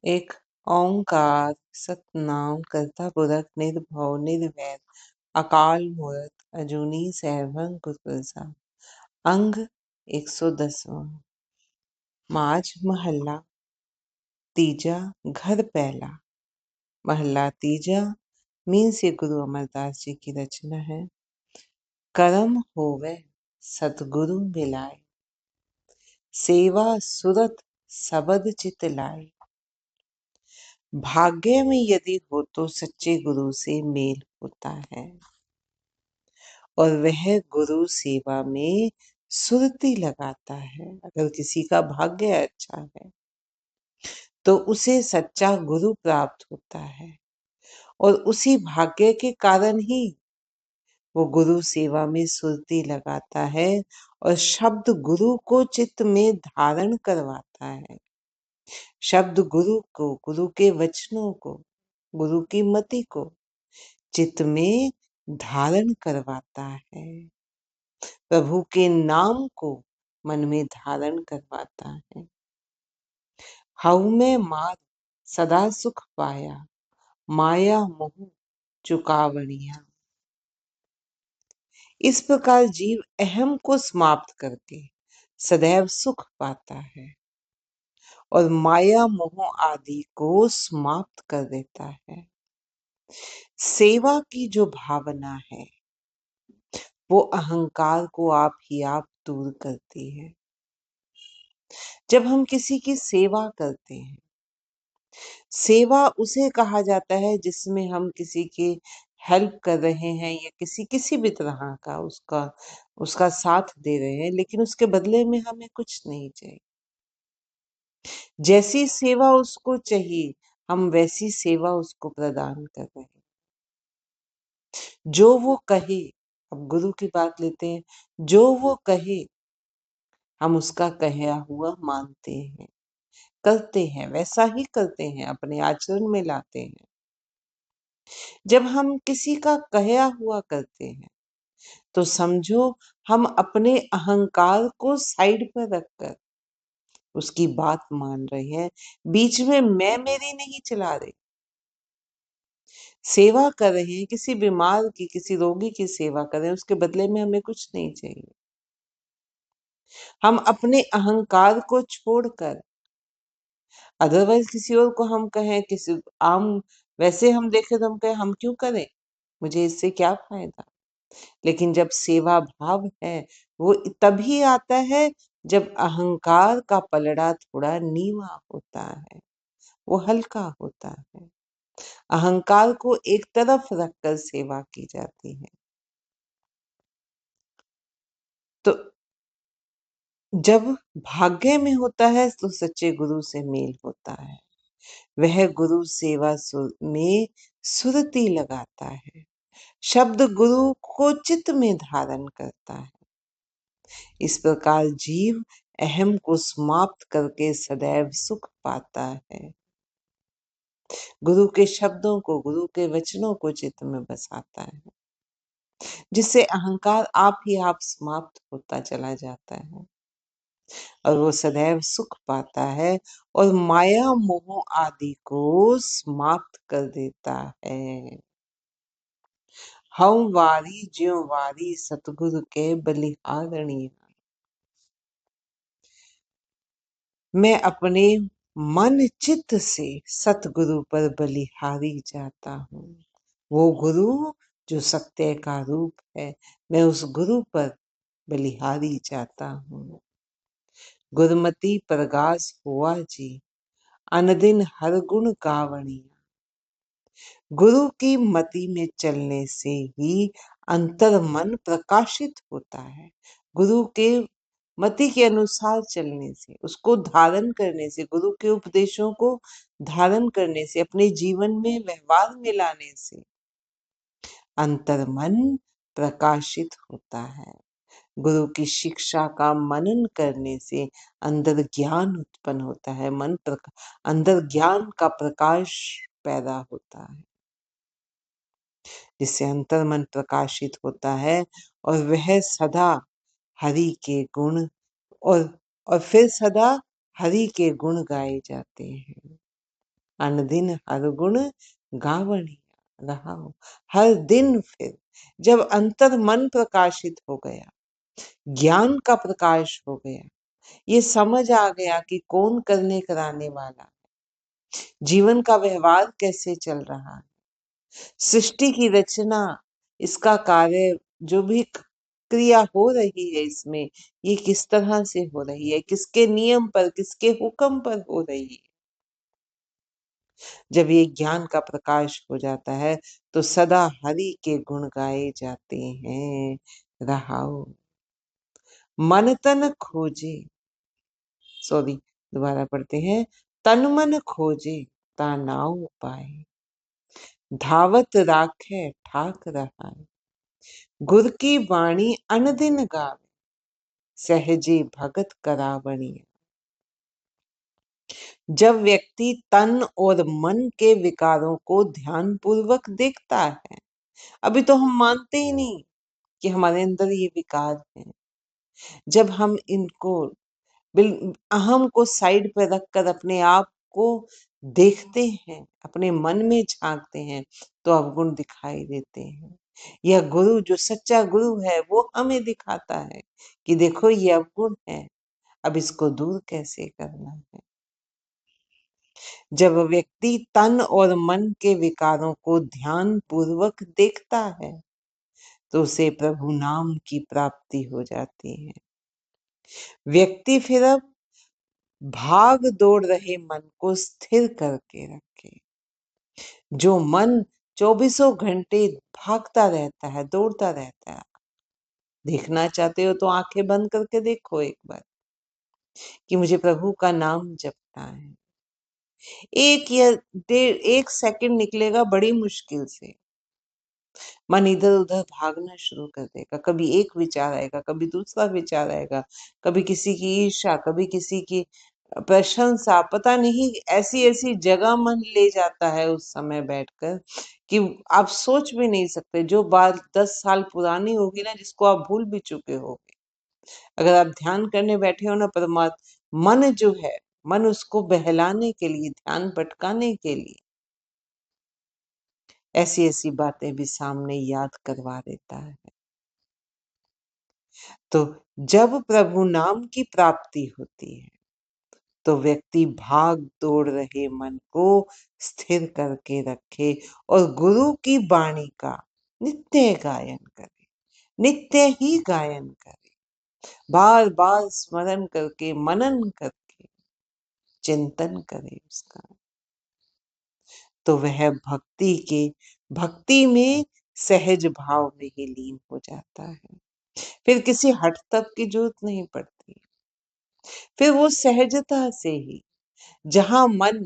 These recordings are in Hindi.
एक ओंकार सतनाम करता पुरख निर्भव निर्वैर अकाल मूर्त अजूनी सैभं गुर प्रसाद। अंग 110वां। माज महला तीजा घर पहला। महला तीजा मीन से गुरु अमरदास जी की रचना है। करम होवे सतगुरु मिलाए, सेवा सुरत सबद चित लाए। भाग्य में यदि हो तो सच्चे गुरु से मेल होता है और वह गुरु सेवा में सुरती लगाता है। अगर किसी का भाग्य अच्छा है तो उसे सच्चा गुरु प्राप्त होता है और उसी भाग्य के कारण ही वो गुरु सेवा में सुरती लगाता है और शब्द गुरु को चित्त में धारण करवाता है। शब्द गुरु को, गुरु के वचनों को, गुरु की मति को चित्त में धारण करवाता है। प्रभु के नाम को मन में धारण करवाता है। हऊ में मार सदा सुख पाया, माया मोह चुकावनिया। इस प्रकार जीव अहम को समाप्त करके सदैव सुख पाता है और माया मोह आदि को समाप्त कर देता है। सेवा की जो भावना है वो अहंकार को आप ही आप दूर करती है। जब हम किसी की सेवा करते हैं, सेवा उसे कहा जाता है जिसमें हम किसी की हेल्प कर रहे हैं या किसी भी तरह का उसका साथ दे रहे हैं, लेकिन उसके बदले में हमें कुछ नहीं चाहिए। जैसी सेवा उसको चाहिए हम वैसी सेवा उसको प्रदान कर रहे हैं। जो वो कहे, अब गुरु की बात लेते हैं, जो वो कहे हम उसका कहा हुआ मानते हैं, करते हैं, वैसा ही करते हैं, अपने आचरण में लाते हैं। जब हम किसी का कहा हुआ करते हैं तो समझो हम अपने अहंकार को साइड पर रखकर उसकी बात मान रहे हैं। बीच में मैं मेरी नहीं चला रहे। सेवा कर रहे हैं, किसी बीमार की, किसी रोगी की सेवा कर रहे हैं, उसके बदले में हमें कुछ नहीं चाहिए। हम अपने अहंकार को छोड़कर अदरवाइज किसी और को हम कहें, किसी आम वैसे हम देखें तो हम कहें हम क्यों करें, मुझे इससे क्या फायदा। लेकिन जब सेवा भाव है वो तभी आता है जब अहंकार का पलड़ा थोड़ा नीवा होता है, वो हल्का होता है। अहंकार को एक तरफ रखकर सेवा की जाती है। तो जब भाग्य में होता है तो सच्चे गुरु से मेल होता है। वह गुरु सेवा में सुरती लगाता है। शब्द गुरु को चित्त में धारण करता है। इस प्रकार जीव अहम को समाप्त करके सदैव सुख पाता है। गुरु के शब्दों को, गुरु के वचनों को चित्त में बसाता है, जिससे अहंकार आप ही आप समाप्त होता चला जाता है और वो सदैव सुख पाता है और माया मोह आदि को समाप्त कर देता है। हम वारी ज्यों वारी सतगुरु के बलिहारणी। मैं अपने मन चित्त से सतगुरु पर बलिहारी जाता हूँ। वो गुरु जो सत्य का रूप है, मैं उस गुरु पर बलिहारी जाता हूँ। गुरमति प्रगास हुआ जी, अनदिन हर गुण गावणिया। गुरु की मति में चलने से ही अंतर मन प्रकाशित होता है। गुरु के मति के अनुसार चलने से, उसको धारण करने से, गुरु के उपदेशों को धारण करने से, अपने जीवन में व्यवहार में लाने से अंतर मन प्रकाशित होता है। गुरु की शिक्षा का मनन करने से अंदर ज्ञान उत्पन्न होता है। अंदर ज्ञान का प्रकाश पैदा होता है, जिससे अंतर मन प्रकाशित होता है और वह सदा हरि के गुण और फिर सदा हरि के गुण गाए जाते हैं। अन दिन हर गुण गावणिया रहाओ। हर दिन फिर जब अंतर मन प्रकाशित हो गया, ज्ञान का प्रकाश हो गया, ये समझ आ गया कि कौन करने कराने वाला, जीवन का व्यवहार कैसे चल रहा है, सृष्टि की रचना, इसका कार्य, जो भी क्रिया हो रही है इसमें, ये किस तरह से हो रही है, किसके नियम पर, किसके हुक्म पर हो रही है। जब ये ज्ञान का प्रकाश हो जाता है तो सदा हरि के गुण गाए जाते हैं। रहाओ मन तन खोजे, सॉरी दोबारा पढ़ते हैं, तन मन खोजे ता नाउ पाए, धावत राखे ठाक रहा, गुर की वाणी अनदिन गावे, सहजे भगत करावणी। जब व्यक्ति तन और मन के विकारों को ध्यान पूर्वक देखता है, अभी तो हम मानते ही नहीं कि हमारे अंदर ये विकार है, जब हम इनको अहम को साइड पर रखकर अपने आप को देखते हैं, अपने मन में झांकते हैं, तो अवगुण दिखाई देते हैं। यह गुरु, जो सच्चा गुरु है, वो हमें दिखाता है कि देखो ये अवगुण है, अब इसको दूर कैसे करना है। जब व्यक्ति तन और मन के विकारों को ध्यान पूर्वक देखता है तो उसे प्रभु नाम की प्राप्ति हो जाती है। व्यक्ति फिर अब भाग दौड़ रहे मन को स्थिर करके रखे। जो मन चौबीसों घंटे भागता रहता है, दौड़ता रहता है, देखना चाहते हो तो आंखें बंद करके देखो एक बार कि मुझे प्रभु का नाम जपना है। एक या डेढ़ एक सेकंड निकलेगा बड़ी मुश्किल से, मन इधर उधर भागना शुरू कर देगा। कभी एक विचार आएगा, कभी दूसरा विचार आएगा, कभी किसी की ईर्ष्या, कभी किसी की प्रशंसा, पता नहीं ऐसी ऐसी जगह मन ले जाता है उस समय बैठकर कि आप सोच भी नहीं सकते। जो बात 10 साल पुरानी होगी ना, जिसको आप भूल भी चुके होगे, अगर आप ध्यान करने बैठे हो ना, परमात्मा मन जो है, मन उसको बहलाने के लिए, ध्यान भटकाने के लिए ऐसी ऐसी बातें भी सामने याद करवा देता है। तो जब प्रभु नाम की प्राप्ति होती है तो व्यक्ति भाग दौड़ रहे मन को स्थिर करके रखे और गुरु की वाणी का नित्य गायन करे, नित्य ही गायन करे, बार बार स्मरण करके, मनन करके, चिंतन करे उसका, तो वह भक्ति में सहज भाव में ही लीन हो जाता है। फिर किसी हट तप की जरूरत नहीं पड़ती, फिर वो सहजता से ही, जहां मन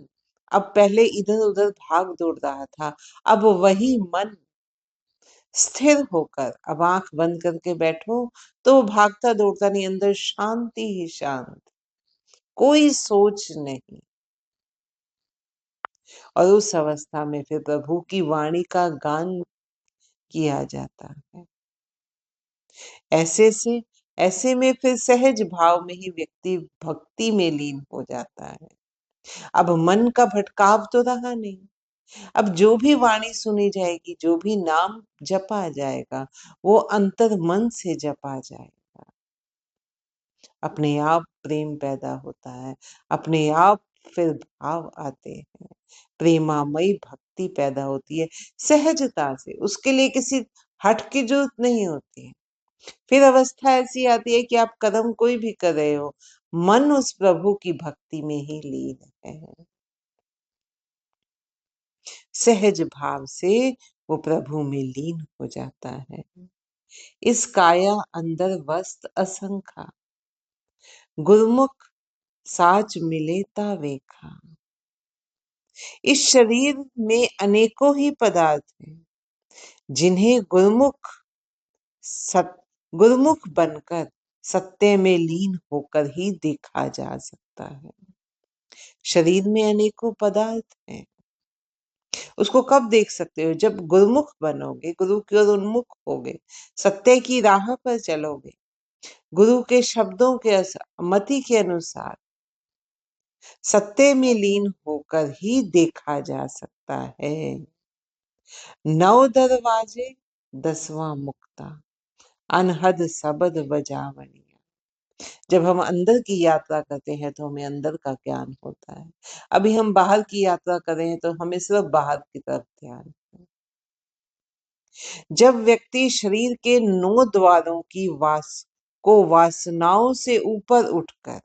अब पहले इधर उधर भाग दौड़ रहा था, अब वही मन स्थिर होकर, अब आंख बंद करके बैठो तो भागता दौड़ता नहीं, अंदर शांति ही शांत, कोई सोच नहीं। और उस अवस्था में फिर प्रभु की वाणी का गान किया जाता है। ऐसे में फिर सहज भाव में ही व्यक्ति भक्ति में लीन हो जाता है। अब मन का भटकाव तो रहा नहीं, अब जो भी वाणी सुनी जाएगी, जो भी नाम जपा जाएगा, वो अंतर मन से जपा जाएगा। अपने आप प्रेम पैदा होता है, अपने आप फिर भाव आते हैं, प्रेमामयी भक्ति पैदा होती है सहजता से। उसके लिए किसी हट की जरूरत नहीं होती है। फिर अवस्था ऐसी आती है कि आप कदम कोई भी कर रहे हो, मन उस प्रभु की भक्ति में ही लीन है, सहज भाव से वो प्रभु में लीन हो जाता है। इस काया अंदर वस्त असंखा, गुरमुख साच मिलेता वेखा। इस शरीर में अनेकों ही पदार्थ हैं, जिन्हें गुरुमुख बनकर सत्य में लीन होकर ही देखा जा सकता है। शरीर में अनेकों पदार्थ हैं, उसको कब देख सकते हो? जब गुरुमुख बनोगे, गुरु की ओर उन्मुख होगे, सत्य की राह पर चलोगे, गुरु के शब्दों के मति के अनुसार सत्य में लीन होकर ही देखा जा सकता है। 9 दरवाजे 10वां मुक्ता, अनहद शब्द बजावनी। जब हम अंदर की यात्रा करते हैं तो हमें अंदर का ज्ञान होता है। अभी हम बाहर की यात्रा कर रहे हैं तो हमें सिर्फ बाहर की तरफ ध्यान है। जब व्यक्ति शरीर के 9 द्वारों की वासनाओं से ऊपर उठकर,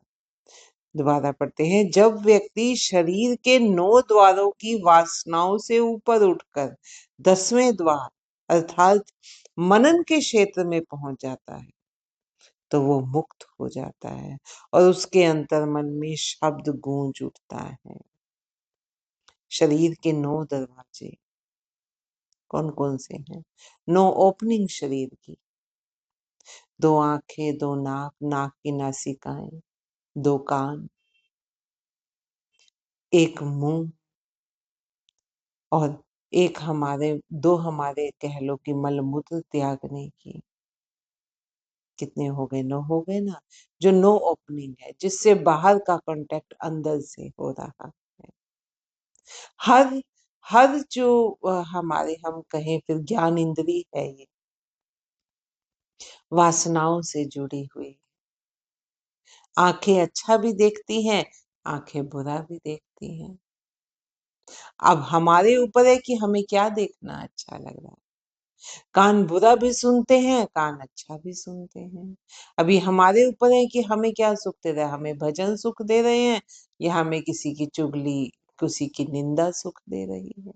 दोबारा पढ़ते हैं, जब व्यक्ति शरीर के 9 द्वारों की वासनाओं से ऊपर उठकर 10वें द्वार अर्थात मनन के क्षेत्र में पहुंच जाता है तो वो मुक्त हो जाता है और उसके अंतर मन में शब्द गूंज उठता है। शरीर के 9 दरवाजे कौन कौन से हैं? 9 ओपनिंग शरीर की, 2 आंखें, 2 नाक, नाक की नासिकाएं, 2 कान, 1 मुंह और दो हमारे कह लो कि मलमूत्र त्यागने की। कितने हो गए? 9 हो गए ना। जो 9 ओपनिंग है जिससे बाहर का कांटेक्ट अंदर से हो रहा है। हर हर जो हमारे हम कहें फिर ज्ञान इंद्री है, ये वासनाओं से जुड़ी हुई। आंखें अच्छा भी देखती हैं, आंखें बुरा भी देखती हैं। अब हमारे ऊपर है कि हमें क्या देखना अच्छा लग रहा है। कान बुरा भी सुनते हैं, कान अच्छा भी सुनते हैं। अभी हमारे ऊपर है कि हमें क्या सुख दे रहा है, हमें भजन सुख दे रहे हैं या हमें किसी की चुगली, किसी की निंदा सुख दे रही है।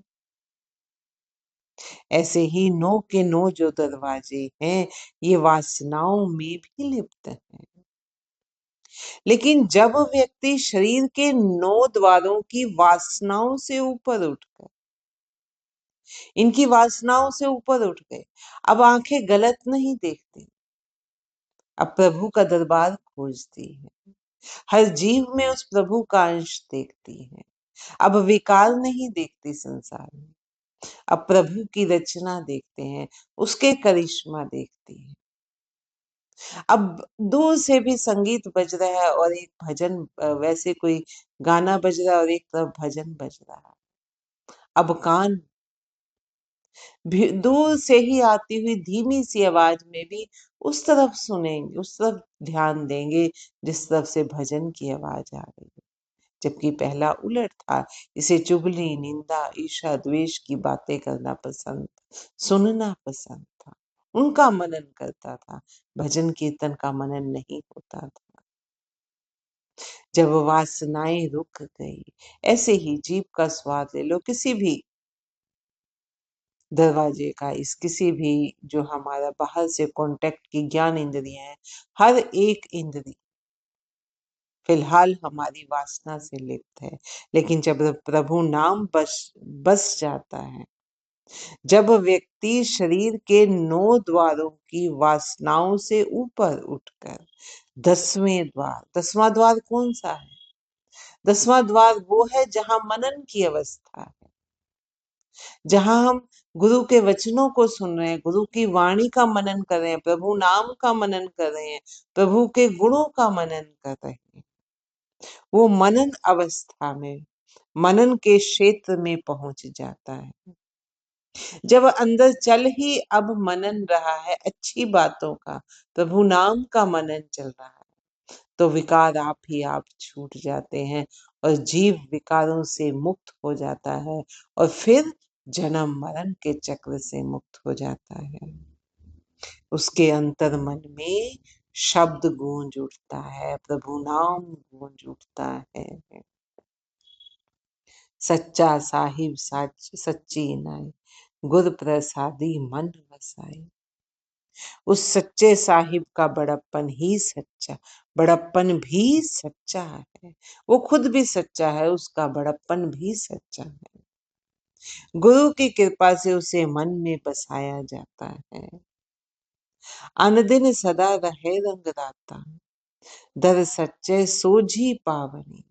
ऐसे ही 9 के 9 जो दरवाजे हैं ये वासनाओं में भी लिप्त हैं। लेकिन जब व्यक्ति शरीर के 9 द्वारों की वासनाओं से ऊपर उठकर, इनकी वासनाओं से ऊपर उठ गए, अब आंखें गलत नहीं देखती, अब प्रभु का दरबार खोजती है, हर जीव में उस प्रभु का अंश देखती है। अब विकार नहीं देखती संसार में, अब प्रभु की रचना देखते हैं, उसके करिश्मा देखती है। अब दूर से भी संगीत बज रहा है और एक भजन, वैसे कोई गाना बज रहा है और एक तरफ भजन बज रहा है। अब कान दूर से ही आती हुई धीमी सी आवाज में भी उस तरफ सुनेंगे, उस तरफ ध्यान देंगे जिस तरफ से भजन की आवाज आ रही है। जबकि पहला उलट था, इसे चुगली, निंदा, ईर्ष्या, द्वेष की बातें करना पसंद, सुनना पसंद था, उनका मनन करता था, भजन कीर्तन का मनन नहीं होता था। जब वासनाएं रुक गई, ऐसे ही जीभ का स्वाद ले लो किसी भी दरवाजे का, इस किसी भी जो हमारा बाहर से कांटेक्ट की ज्ञान इंद्रियां है, हर एक इंद्री फिलहाल हमारी वासना से लिप्त है। लेकिन जब प्रभु नाम बस जाता है, जब व्यक्ति शरीर के 9 द्वारों की वासनाओं से ऊपर उठकर 10वां द्वार कौन सा है? 10वां द्वार वो है जहां मनन की अवस्था है, जहां हम गुरु के वचनों को सुन रहे हैं, गुरु की वाणी का मनन कर रहे हैं, प्रभु नाम का मनन कर रहे हैं, प्रभु के गुणों का मनन कर रहे हैं। वो मनन अवस्था में, मनन के क्षेत्र में पहुंच जाता है। जब अंदर चल ही अब मनन रहा है अच्छी बातों का, प्रभु नाम का मनन चल रहा है, तो विकार आप ही आप छूट जाते हैं और जीव विकारों से मुक्त हो जाता है और फिर जन्म मरण के चक्र से मुक्त हो जाता है। उसके अंतर मन में शब्द गूंज उठता है, प्रभु नाम गूंज उठता है। सच्चा साहिब सच्ची नाई, गुर प्रसादी मन वसाई। उस सच्चे साहिब का बड़प्पन भी सच्चा है। वो खुद भी सच्चा है, उसका बड़प्पन भी सच्चा है। गुरु की कृपा से उसे मन में बसाया जाता है। अनदिन सदा रहे रंगदाता, दर सच्चे सोझी पावनी।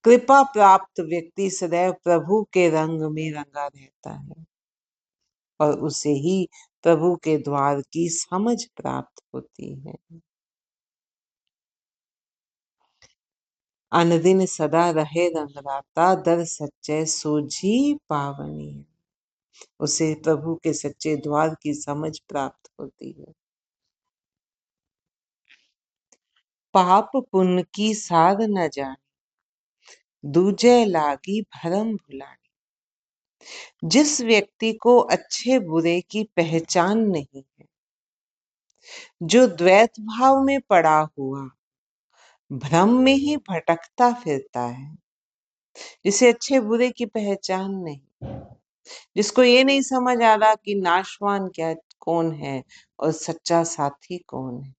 कृपा प्राप्त व्यक्ति सदैव प्रभु के रंग में रंगा रहता है और उसे ही प्रभु के द्वार की समझ प्राप्त होती है। अनदिन सदा रहे रंगराता, दर सच्चे सोझी पावनी। उसे प्रभु के सच्चे द्वार की समझ प्राप्त होती है। पाप पुण्य की सार न जाने, दूजे लागी भरम भुलानी। जिस व्यक्ति को अच्छे बुरे की पहचान नहीं है, जो द्वैत भाव में पड़ा हुआ भ्रम में ही भटकता फिरता है, जिसे अच्छे बुरे की पहचान नहीं, जिसको ये नहीं समझ आ रहा कि नाशवान क्या कौन है और सच्चा साथी कौन है,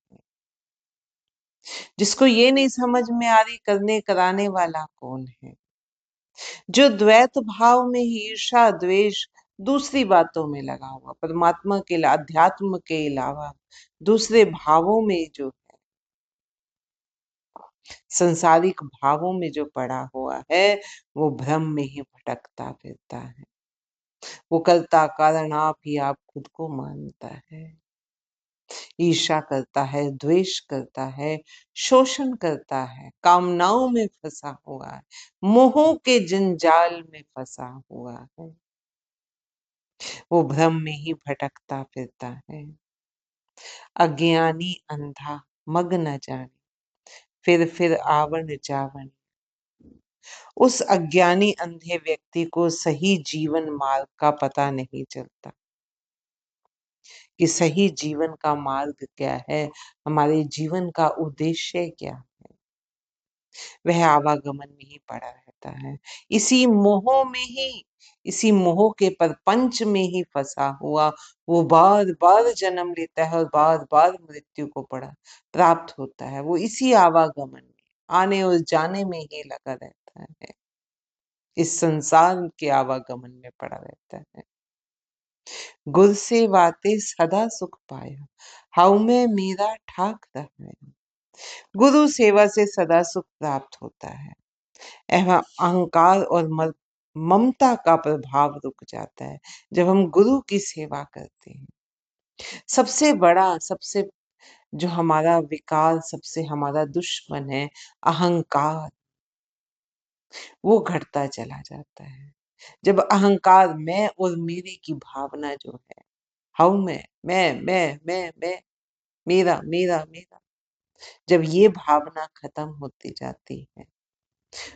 जिसको ये नहीं समझ में आ रही करने कराने वाला कौन है, जो द्वैत भाव में ही ईर्षा द्वेष दूसरी बातों में लगा हुआ, परमात्मा के अध्यात्म के अलावा दूसरे भावों में जो संसारिक भावों में जो पड़ा हुआ है, वो भ्रम में ही भटकता फिरता है। वो कर्ता कारण आप ही आप खुद को मानता है, ईर्षा करता है, द्वेष करता है, शोषण करता है, कामनाओं में फंसा हुआ है, मोहों के जंजाल में फंसा हुआ है, वो भ्रम में ही भटकता फिरता है। अज्ञानी अंधा मग न जाने, फिर आवण जावण। उस अज्ञानी अंधे व्यक्ति को सही जीवन मार्ग का पता नहीं चलता कि सही जीवन का मार्ग क्या है, हमारे जीवन का उद्देश्य क्या है। वह आवागमन में ही पड़ा रहता है, इसी मोह में ही, इसी मोह के परपंच में ही फंसा हुआ वो बार बार जन्म लेता है और बार बार मृत्यु को प्राप्त होता है। वो इसी आवागमन में, आने और जाने में ही लगा रहता है, इस संसार के आवागमन में पड़ा रहता है। गुर से वाते सदा सुख पाया, हाउ में मेरा ठाक रहा है। गुरु सेवा से सदा सुख प्राप्त होता है एवं अहंकार और ममता का प्रभाव रुक जाता है जब हम गुरु की सेवा करते हैं। सबसे बड़ा, सबसे जो हमारा विकार, सबसे हमारा दुश्मन है अहंकार, वो घटता चला जाता है। जब अहंकार, मैं और मेरे की भावना जो है, हाउ मैं, मेरा मेरा मेरा, जब ये भावना खत्म होती जाती है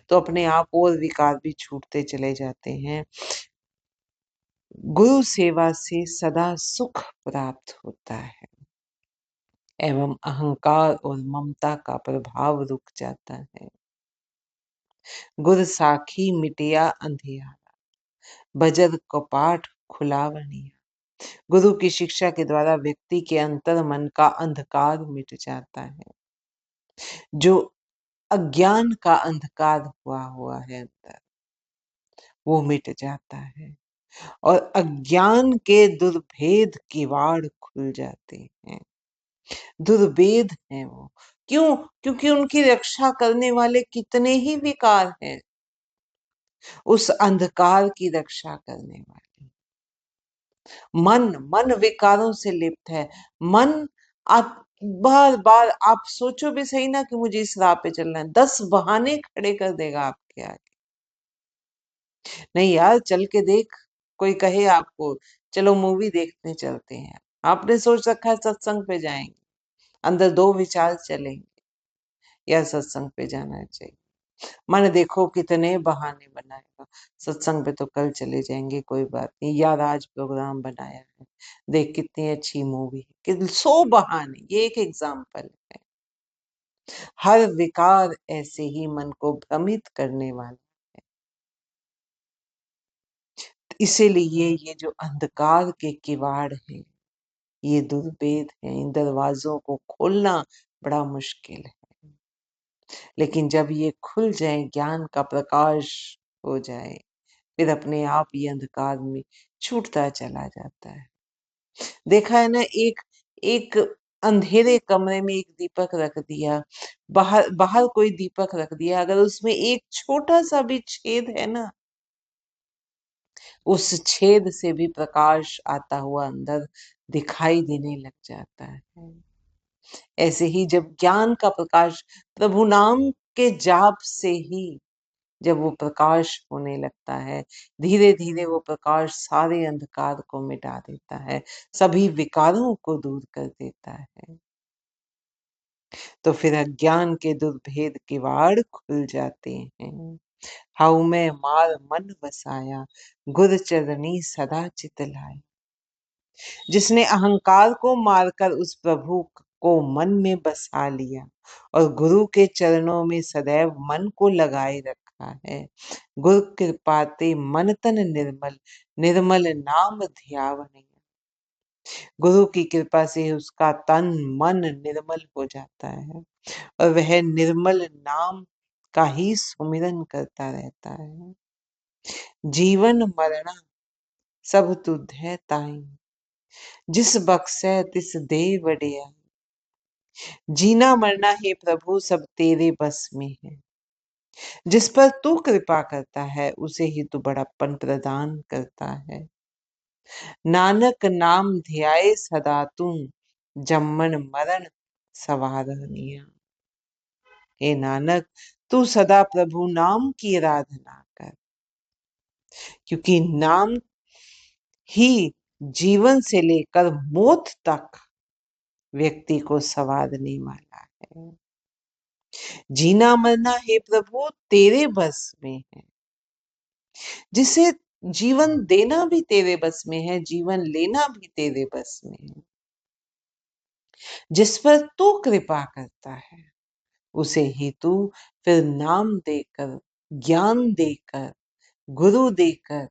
तो अपने आप और विकार भी छूटते चले जाते हैं। गुरु सेवा से सदा सुख प्राप्त होता है एवं अहंकार और ममता का प्रभाव रुक जाता है। गुर साखी मिटिया अंधियारा, बजर कपाट खुलावनिया। गुरु की शिक्षा के द्वारा व्यक्ति के अंतर मन का अंधकार मिट जाता है। जो अज्ञान का अंधकार हुआ है अंदर, वो मिट जाता है और अज्ञान के दुर्भेद किवाड़ खुल जाते हैं। दुर्भेद हैं वो, क्यों? क्योंकि उनकी रक्षा करने वाले कितने ही विकार हैं, उस अंधकार की रक्षा करने वाले। मन विकारों से लिप्त है। मन, आप बार बार आप सोचो भी सही ना कि मुझे इस राह पे चलना है, 10 बहाने खड़े कर देगा आपके आगे। नहीं यार, चल के देख, कोई कहे आपको चलो मूवी देखने चलते हैं, आपने सोच रखा है सत्संग पे जाएंगे, अंदर दो विचार चलेंगे, या सत्संग पे जाना चाहिए। मन देखो कितने बहाने बनाएगा, सत्संग पे तो कल चले जाएंगे, कोई बात नहीं यार, आज प्रोग्राम बनाया है, देख कितनी अच्छी मूवी है, कि 100 बहाने। ये एक एग्जाम्पल है। हर विकार ऐसे ही मन को भ्रमित करने वाला है। इसीलिए ये जो अंधकार के किवाड़ है, ये दुर्भेद है, इन दरवाजों को खोलना बड़ा मुश्किल है। लेकिन जब ये खुल जाए, ज्ञान का प्रकाश हो जाए, फिर अपने आप ये अंधकार में छूटता चला जाता है। देखा है ना, एक एक अंधेरे कमरे में एक दीपक रख दिया, बाहर बाहर कोई दीपक रख दिया, अगर उसमें एक छोटा सा भी छेद है ना, उस छेद से भी प्रकाश आता हुआ अंदर दिखाई देने लग जाता है। ऐसे ही जब ज्ञान का प्रकाश, प्रभु नाम के जाप से ही जब वो प्रकाश होने लगता है, धीरे धीरे वो प्रकाश सारे अंधकार को मिटा देता है, सभी विकारों को दूर कर देता है। तो फिर अज्ञान के दुर्भेद किवाड़ खुल जाते हैं। हाउ में मार मन बसाया, गुर चरनी सदा चित लाया। जिसने अहंकार को मारकर उस प्रभु को मन में बसा लिया और गुरु के चरणों में सदैव मन को लगाए रखा है, गुरु कृपाते मन तन निर्मल, निर्मल नाम ध्यावनी। गुरु की कृपा से उसका तन मन निर्मल हो जाता है और वह निर्मल नाम का ही सुमिरन करता रहता है। जीवन मरना सब तुध है ताई, जिस बख्शे तिस दे वडिया। जीना मरना हे प्रभु सब तेरे बस में है, जिस पर तू कृपा करता है उसे ही तू बड़प्पन प्रदान करता है। नानक नाम ध्याए सदा तू, जम्मन मरण सवारनिया। हे नानक, तू सदा प्रभु नाम की आराधना कर, क्योंकि नाम ही जीवन से लेकर मौत तक व्यक्ति को संवारने वाला है। जीना मरना हे प्रभु तेरे बस में है, जिसे जीवन देना भी तेरे बस में है, जीवन लेना भी तेरे बस में है। जिस पर तू कृपा करता है उसे ही तू फिर नाम देकर, ज्ञान देकर, गुरु देकर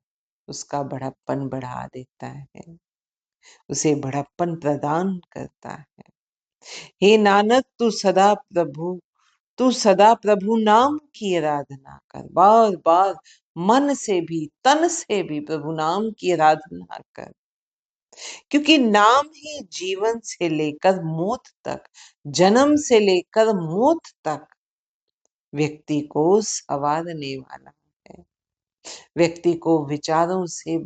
उसका बड़प्पन बढ़ा देता है, उसे बड़प्पन प्रदान करता है। हे नानक, तू सदा प्रभु नाम की आराधना कर, बार बार मन से भी तन से भी प्रभु नाम की आराधना कर, क्योंकि नाम ही जीवन से लेकर मौत तक, जन्म से लेकर मौत तक व्यक्ति को संवारने वाला है, व्यक्ति को विकारों से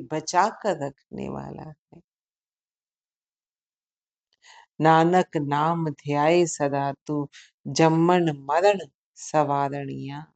बचा कर रखने वाला है। नानक नाम ध्याए सदा तू, जम्मन मरण सवारणिया।